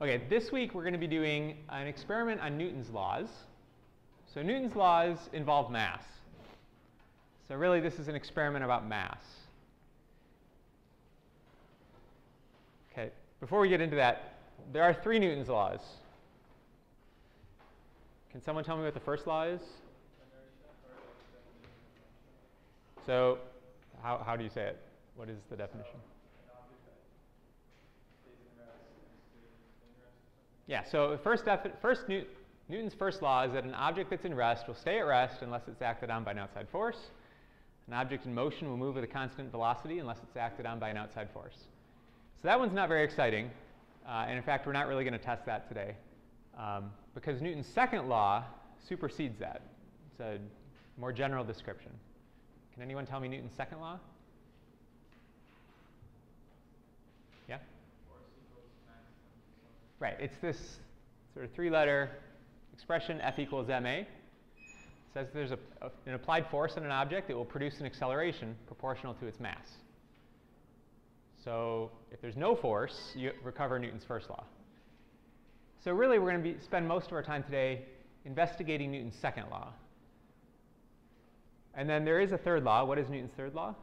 Okay, this week we're going to be doing an experiment on Newton's laws. So Newton's laws involve mass. So really this is an experiment about mass. Okay, before we get into that, there are 3 Newton's laws. Can someone tell me what the first law is? So how do you say it? What is the definition? Yeah, so Newton's first law is that an object that's in rest will stay at rest unless it's acted on by an outside force. An object in motion will move with a constant velocity unless it's acted on by an outside force. So that one's not very exciting. And in fact, we're not really going to test that today because Newton's second law supersedes that. It's a more general description. Can anyone tell me Newton's second law? Yeah? Right, it's this sort of 3-letter expression, F equals ma. It says there's an applied force on an object, it will produce an acceleration proportional to its mass. So if there's no force, you recover Newton's first law. So really we're going to spend most of our time today investigating Newton's second law. And then there is a third law. What is Newton's third law?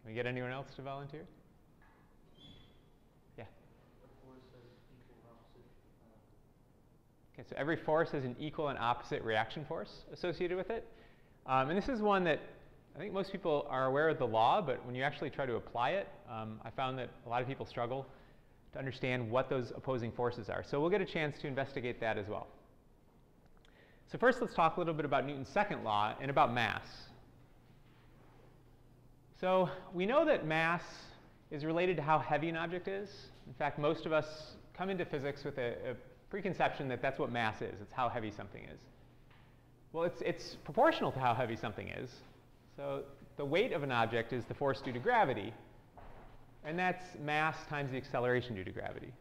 Can we get anyone else to volunteer? Yeah. Okay, so every force has an equal and opposite reaction force associated with it. And this is one that I think most people are aware of the law, but when you actually try to apply it, I found that a lot of people struggle to understand what those opposing forces are. So we'll get a chance to investigate that as well. So first let's talk a little bit about Newton's second law and about mass. So we know that mass is related to how heavy an object is. In fact, most of us come into physics with a preconception that that's what mass is. It's how heavy something is. Well, it's proportional to how heavy something is. So the weight of an object is the force due to gravity. And that's mass times the acceleration due to gravity.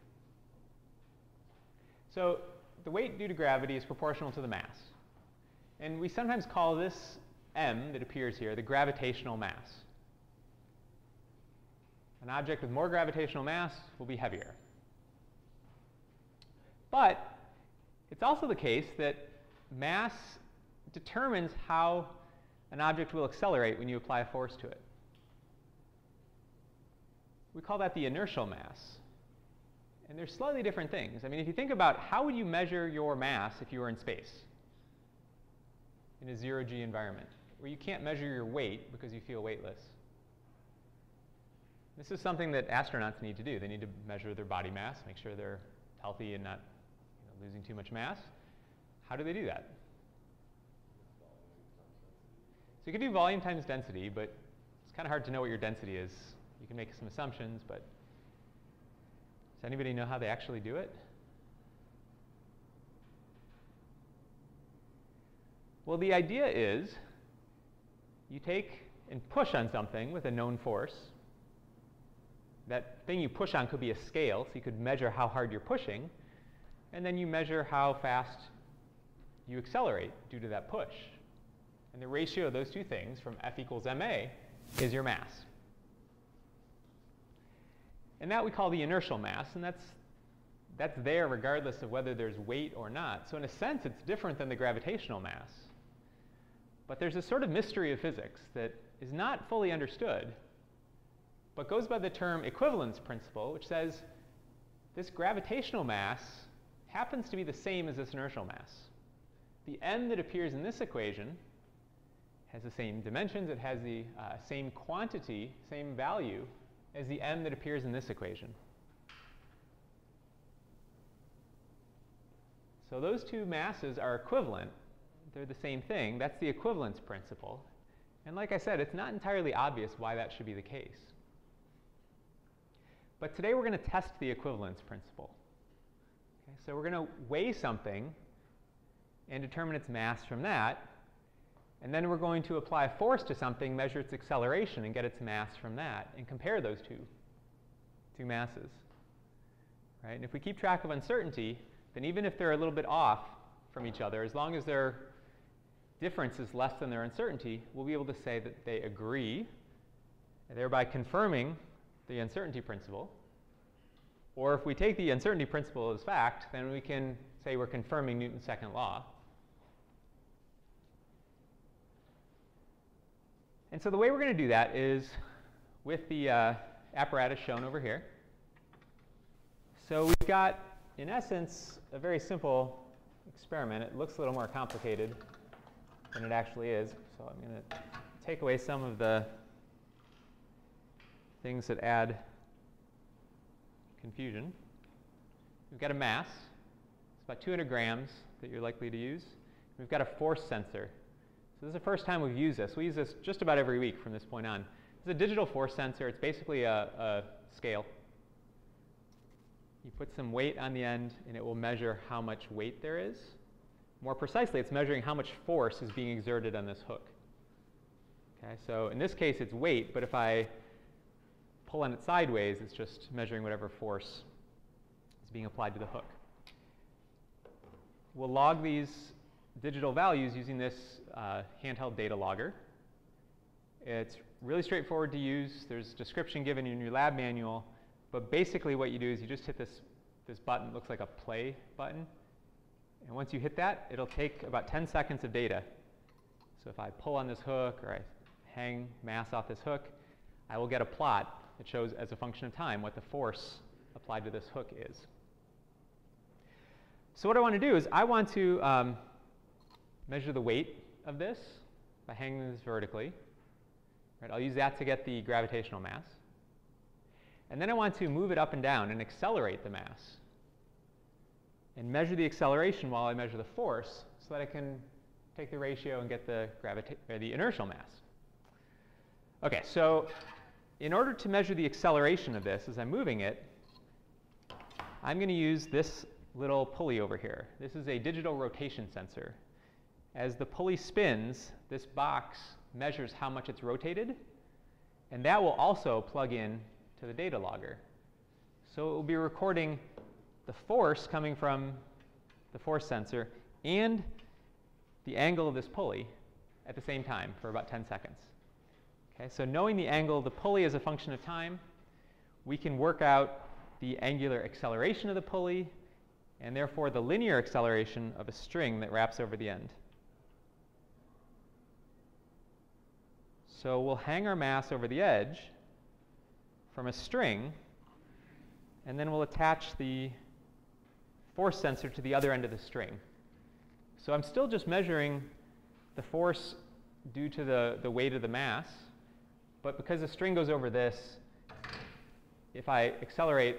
So the weight due to gravity is proportional to the mass. And we sometimes call this m that appears here the gravitational mass. An object with more gravitational mass will be heavier. But it's also the case that mass determines how an object will accelerate when you apply a force to it. We call that the inertial mass. And they're slightly different things. I mean, if you think about how would you measure your mass if you were in space in a zero-G environment where you can't measure your weight because you feel weightless? This is something that astronauts need to do. They need to measure their body mass, make sure they're healthy and not losing too much mass. How do they do that? So you can do volume times density, but it's kind of hard to know what your density is. You can make some assumptions, but does anybody know how they actually do it? Well, the idea is you take and push on something with a known force. That thing you push on could be a scale, so you could measure how hard you're pushing, and then you measure how fast you accelerate due to that push. And the ratio of those two things from F equals ma is your mass. And that we call the inertial mass, and that's there regardless of whether there's weight or not. So in a sense, it's different than the gravitational mass. But there's a sort of mystery of physics that is not fully understood, but goes by the term equivalence principle, which says this gravitational mass happens to be the same as this inertial mass. The m that appears in this equation has the same dimensions. It has the same quantity, same value as the m that appears in this equation. So those two masses are equivalent. They're the same thing. That's the equivalence principle. And like I said, it's not entirely obvious why that should be the case. But today we're going to test the equivalence principle. Okay, so we're going to weigh something and determine its mass from that. And then we're going to apply a force to something, measure its acceleration, and get its mass from that, and compare those two masses. Right? And if we keep track of uncertainty, then even if they're a little bit off from each other, as long as their difference is less than their uncertainty, we'll be able to say that they agree, thereby confirming the uncertainty principle. Or if we take the uncertainty principle as fact, then we can say we're confirming Newton's second law. And so the way we're going to do that is with the apparatus shown over here. So we've got, in essence, a very simple experiment. It looks a little more complicated than it actually is. So I'm going to take away some of the things that add confusion. We've got a mass. It's about 200 grams that you're likely to use. We've got a force sensor. So this is the first time we've used this. We use this just about every week from this point on. It's a digital force sensor. It's basically a scale. You put some weight on the end, and it will measure how much weight there is. More precisely, it's measuring how much force is being exerted on this hook. Okay, so in this case, it's weight, but if I pull on it sideways, it's just measuring whatever force is being applied to the hook. We'll log these digital values using this handheld data logger. It's really straightforward to use. There's description given in your lab manual. But basically what you do is you just hit this button. It looks like a play button. And once you hit that, it'll take about 10 seconds of data. So if I pull on this hook or I hang mass off this hook, I will get a plot that shows as a function of time what the force applied to this hook is. So what I want to do is I want to measure the weight of this by hanging this vertically. Right, I'll use that to get the gravitational mass. And then I want to move it up and down and accelerate the mass and measure the acceleration while I measure the force so that I can take the ratio and get the inertial mass. OK, so in order to measure the acceleration of this as I'm moving it, I'm going to use this little pulley over here. This is a digital rotation sensor. As the pulley spins, this box measures how much it's rotated, and that will also plug in to the data logger. So it will be recording the force coming from the force sensor and the angle of this pulley at the same time for about 10 seconds. Okay, so knowing the angle of the pulley as a function of time, we can work out the angular acceleration of the pulley and therefore the linear acceleration of a string that wraps over the end. So we'll hang our mass over the edge from a string, and then we'll attach the force sensor to the other end of the string. So I'm still just measuring the force due to the weight of the mass, but because the string goes over this, if I accelerate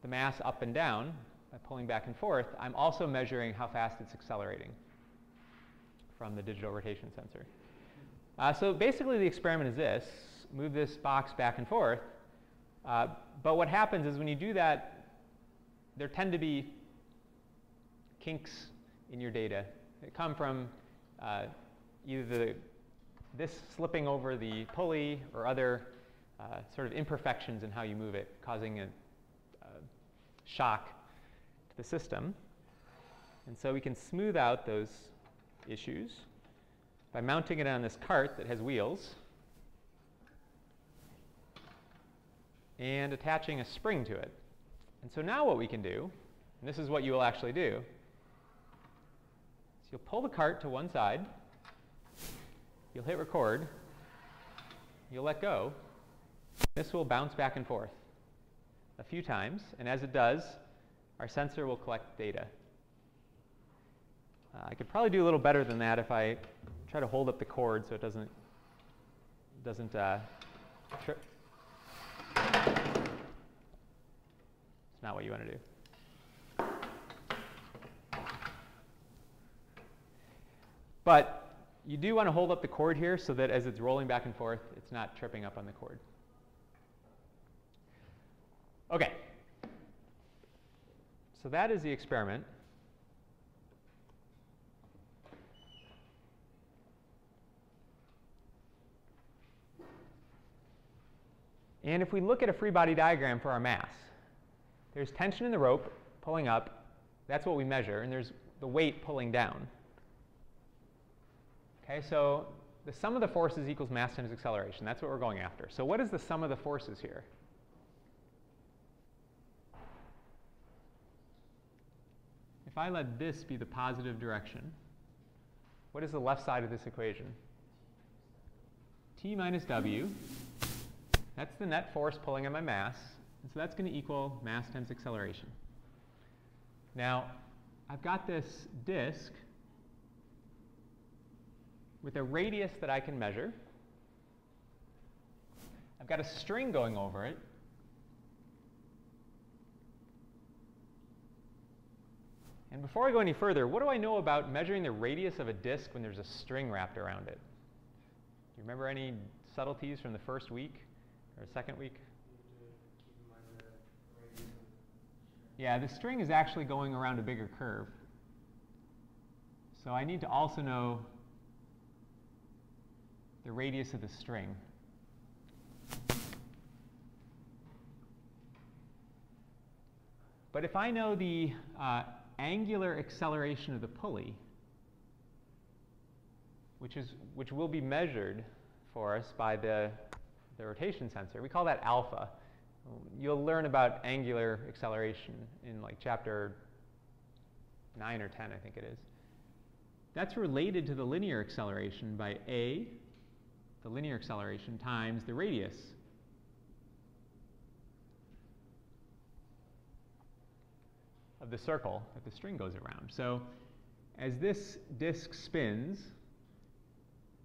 the mass up and down by pulling back and forth, I'm also measuring how fast it's accelerating from the digital rotation sensor. So basically the experiment is this. Move this box back and forth. But what happens is when you do that, there tend to be kinks in your data that come from either this slipping over the pulley or other sort of imperfections in how you move it, causing a shock to the system. And so we can smooth out those issues by mounting it on this cart that has wheels and attaching a spring to it. And so now what we can do, and this is what you will actually do, is you'll pull the cart to one side, you'll hit record, you'll let go. This will bounce back and forth a few times, and as it does, our sensor will collect data. I could probably do a little better than that if I try to hold up the cord so it doesn't trip. It's not what you want to do. But you do want to hold up the cord here so that as it's rolling back and forth, it's not tripping up on the cord. OK. So that is the experiment. And if we look at a free body diagram for our mass, there's tension in the rope pulling up. That's what we measure. And there's the weight pulling down. OK, so the sum of the forces equals mass times acceleration. That's what we're going after. So what is the sum of the forces here? if I let this be the positive direction, what is the left side of this equation? T minus W. That's the net force pulling on my mass. And so that's going to equal mass times acceleration. Now, I've got this disk with a radius that I can measure. I've got a string going over it. And before I go any further, what do I know about measuring the radius of a disk when there's a string wrapped around it? Do you remember any subtleties from the first week or second week? Yeah, the string is actually going around a bigger curve. So I need to also know the radius of the string. But if I know the angular acceleration of the pulley, which will be measured for us by the rotation sensor, we call that alpha. You'll learn about angular acceleration in like chapter 9 or 10, I think it is. That's related to the linear acceleration by a, the linear acceleration, times the radius. Of the circle that the string goes around. So as this disk spins,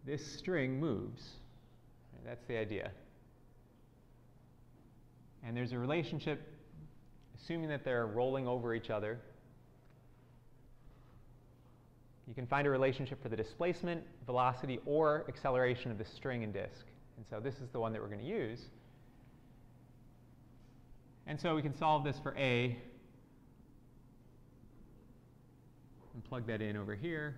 this string moves. That's the idea. And there's a relationship, assuming that they're rolling over each other. You can find a relationship for the displacement, velocity, or acceleration of the string and disk. And so this is the one that we're going to use. And so we can solve this for A and plug that in over here.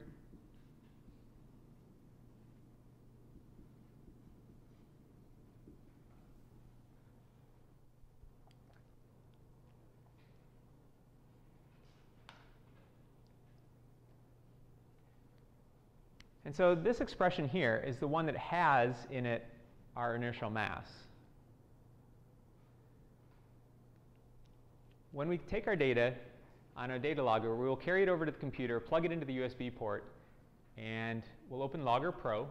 And so this expression here is the one that has in it our inertial mass. When we take our data on our data logger, we will carry it over to the computer, plug it into the USB port, and we'll open Logger Pro,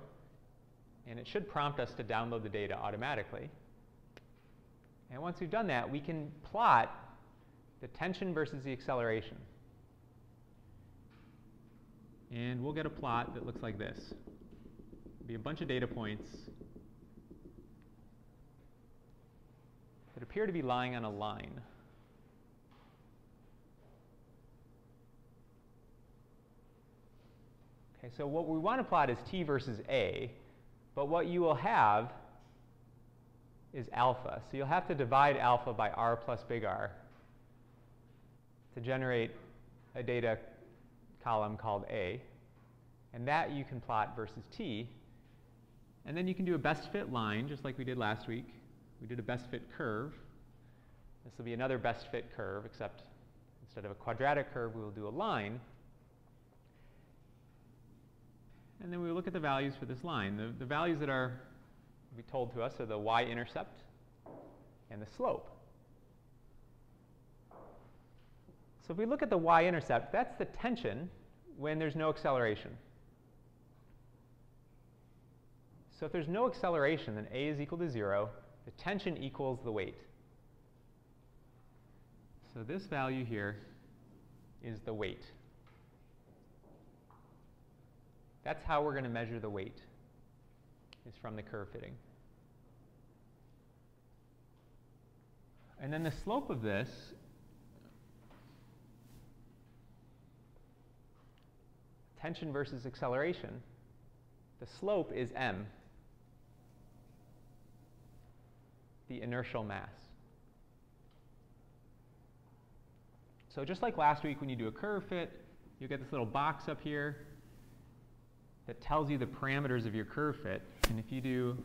and it should prompt us to download the data automatically. And once we've done that, we can plot the tension versus the acceleration. And we'll get a plot that looks like this. It'll be a bunch of data points that appear to be lying on a line. Okay, so what we want to plot is T versus A, but what you will have is alpha. So you'll have to divide alpha by R plus big R to generate a data column called A, and that you can plot versus T. And then you can do a best fit line, just like we did last week. We did a best fit curve. This will be another best fit curve, except instead of a quadratic curve, we will do a line. And then we look at the values for this line. The values that are be told to us are the y-intercept and the slope. So if we look at the y-intercept, that's the tension when there's no acceleration. So if there's no acceleration, then A is equal to 0. The tension equals the weight. So this value here is the weight. That's how we're going to measure the weight, is from the curve fitting. And then the slope of this tension versus acceleration, the slope is m, the inertial mass. So just like last week when you do a curve fit, you get this little box up here that tells you the parameters of your curve fit. And if you do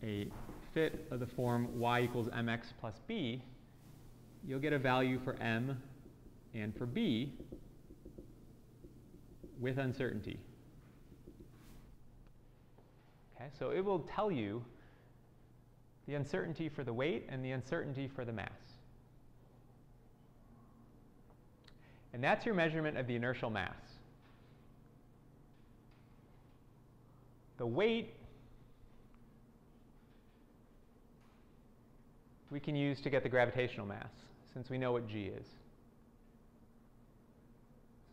a fit of the form y equals mx plus b, you'll get a value for m and for b with uncertainty. Okay, so it will tell you the uncertainty for the weight and the uncertainty for the mass. And that's your measurement of the inertial mass. The weight we can use to get the gravitational mass, since we know what g is.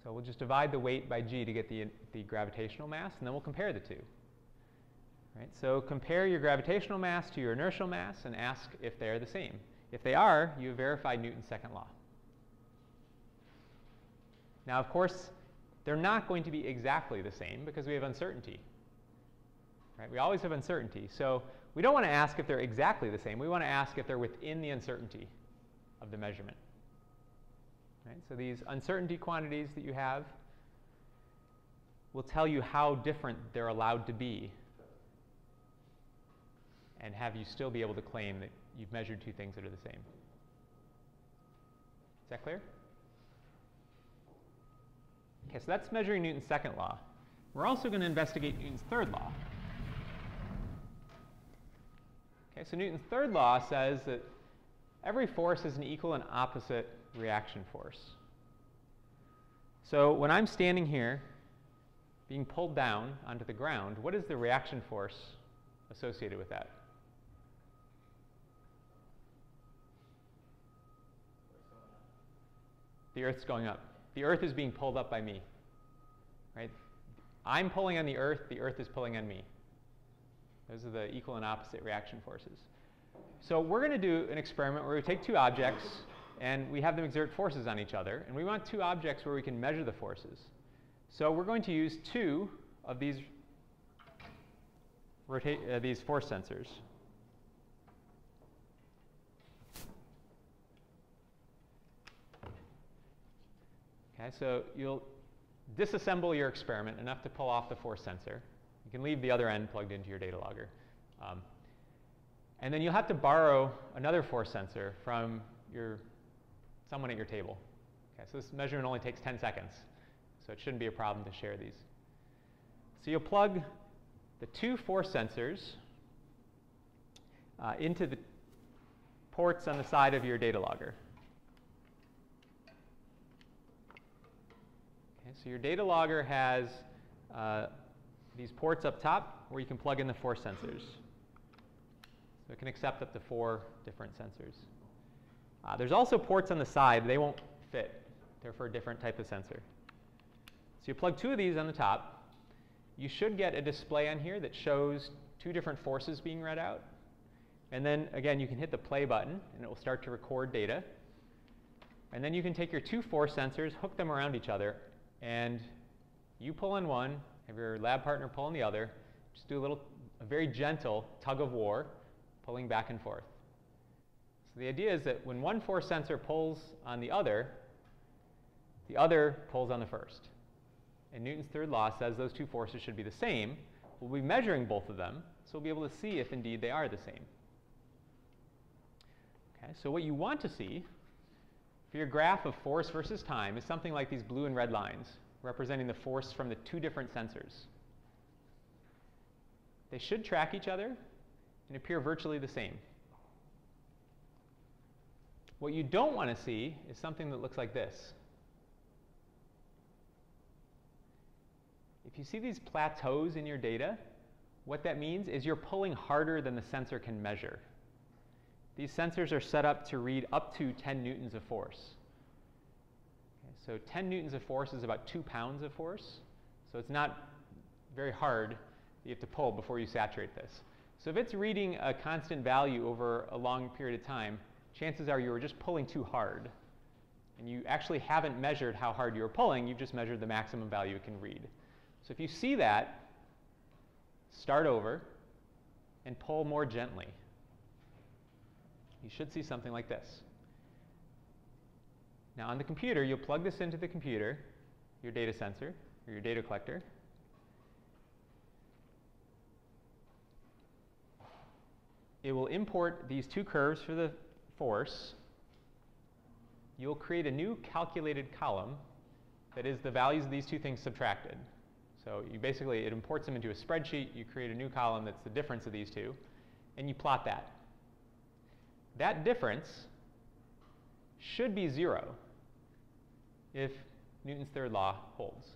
So we'll just divide the weight by g to get the gravitational mass, and then we'll compare the two. Right? So compare your gravitational mass to your inertial mass and ask if they're the same. If they are, you have verified Newton's second law. Now, of course, they're not going to be exactly the same because we have uncertainty. Right? We always have uncertainty. So we don't want to ask if they're exactly the same. We want to ask if they're within the uncertainty of the measurement. Right? So these uncertainty quantities that you have will tell you how different they're allowed to be and have you still be able to claim that you've measured two things that are the same. Is that clear? Okay, so that's measuring Newton's second law. We're also going to investigate Newton's third law. Okay, so Newton's third law says that every force is an equal and opposite reaction force. So when I'm standing here being pulled down onto the ground, what is the reaction force associated with that? The Earth's going up. The Earth is being pulled up by me. Right? I'm pulling on the Earth is pulling on me. Those are the equal and opposite reaction forces. So we're going to do an experiment where we take two objects and we have them exert forces on each other, and we want two objects where we can measure the forces. So we're going to use two of these force sensors. Okay, so you'll disassemble your experiment enough to pull off the force sensor. You can leave the other end plugged into your data logger. And then you'll have to borrow another force sensor from someone at your table. Okay, so this measurement only takes 10 seconds, so it shouldn't be a problem to share these. So you'll plug the two force sensors into the ports on the side of your data logger. Okay, so your data logger has these ports up top where you can plug in the force sensors. So it can accept up to 4 different sensors. There's also ports on the side. They won't fit. They're for a different type of sensor. So you plug 2 of these on the top. You should get a display on here that shows 2 different forces being read out. And then, again, you can hit the play button, and it will start to record data. And then you can take your 2 force sensors, hook them around each other, and you pull in one, have your lab partner pull in the other. Just do a very gentle tug of war, pulling back and forth. So the idea is that when one force sensor pulls on the other pulls on the first. And Newton's third law says those 2 forces should be the same. We'll be measuring both of them, so we'll be able to see if indeed they are the same. Okay, so what you want to see for your graph of force versus time is something like these blue and red lines, representing the force from the 2 different sensors. They should track each other and appear virtually the same. What you don't want to see is something that looks like this. If you see these plateaus in your data, what that means is you're pulling harder than the sensor can measure. These sensors are set up to read up to 10 newtons of force. Okay, so 10 newtons of force is about 2 pounds of force. So it's not very hard that you have to pull before you saturate this. So if it's reading a constant value over a long period of time, chances are you were just pulling too hard. And you actually haven't measured how hard you were pulling, you've just measured the maximum value it can read. So if you see that, start over and pull more gently. You should see something like this. Now on the computer, you'll plug this into the computer, your data sensor, or your data collector. It will import these 2 curves for the force. You'll create a new calculated column that is the values of these 2 things subtracted. So it imports them into a spreadsheet. You create a new column that's the difference of these 2, and you plot that. That difference should be 0 if Newton's third law holds.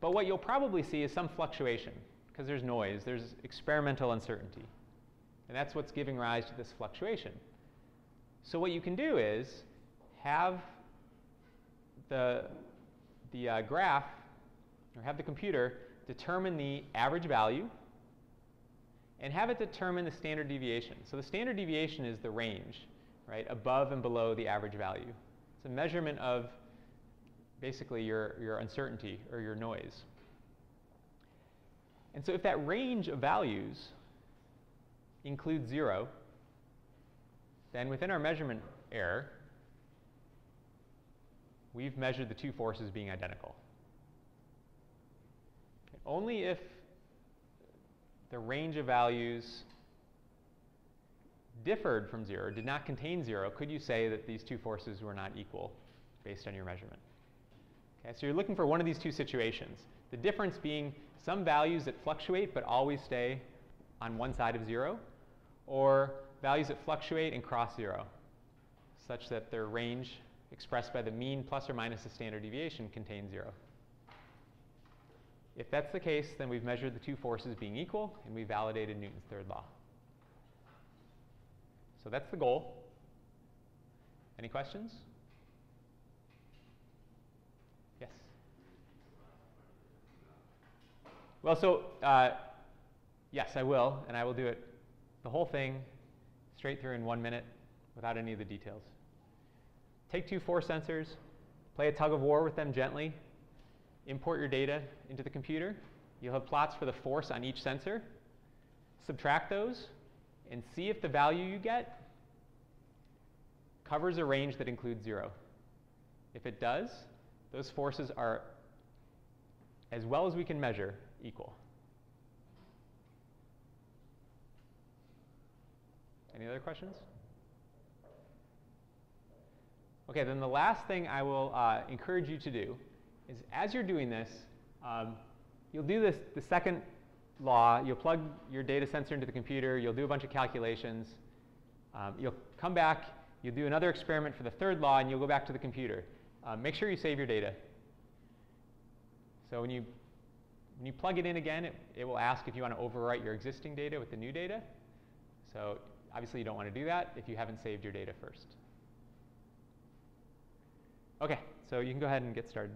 But what you'll probably see is some fluctuation, because there's noise, there's experimental uncertainty. And that's what's giving rise to this fluctuation. So what you can do is have the graph, or have the computer determine the average value, and have it determine the standard deviation. So the standard deviation is the range, right, above and below the average value. It's a measurement of basically your uncertainty or your noise. And so if that range of values includes 0, then within our measurement error, we've measured the two forces being identical. Only if the range of values differed from 0, did not contain 0, could you say that these two forces were not equal based on your measurement. Okay, so you're looking for one of these two situations. The difference being some values that fluctuate but always stay on one side of 0, or values that fluctuate and cross 0, such that their range expressed by the mean plus or minus the standard deviation contains 0. If that's the case, then we've measured the two forces being equal, and we validated Newton's third law. So that's the goal. Any questions? Yes? Well, so yes, I will, and I will do it, the whole thing, straight through in 1 minute, without any of the details. Take two force sensors, play a tug of war with them gently, import your data into the computer. You'll have plots for the force on each sensor. Subtract those and see if the value you get covers a range that includes 0. If it does, those forces are, as well as we can measure, equal. Any other questions? Okay, then the last thing I will encourage you to do is, as you're doing this, you'll do this, the second law. You'll plug your data sensor into the computer. You'll do a bunch of calculations. You'll come back. You'll do another experiment for the third law, and you'll go back to the computer. Make sure you save your data. So when you plug it in again, it will ask if you want to overwrite your existing data with the new data. So obviously, you don't want to do that if you haven't saved your data first. OK, so you can go ahead and get started.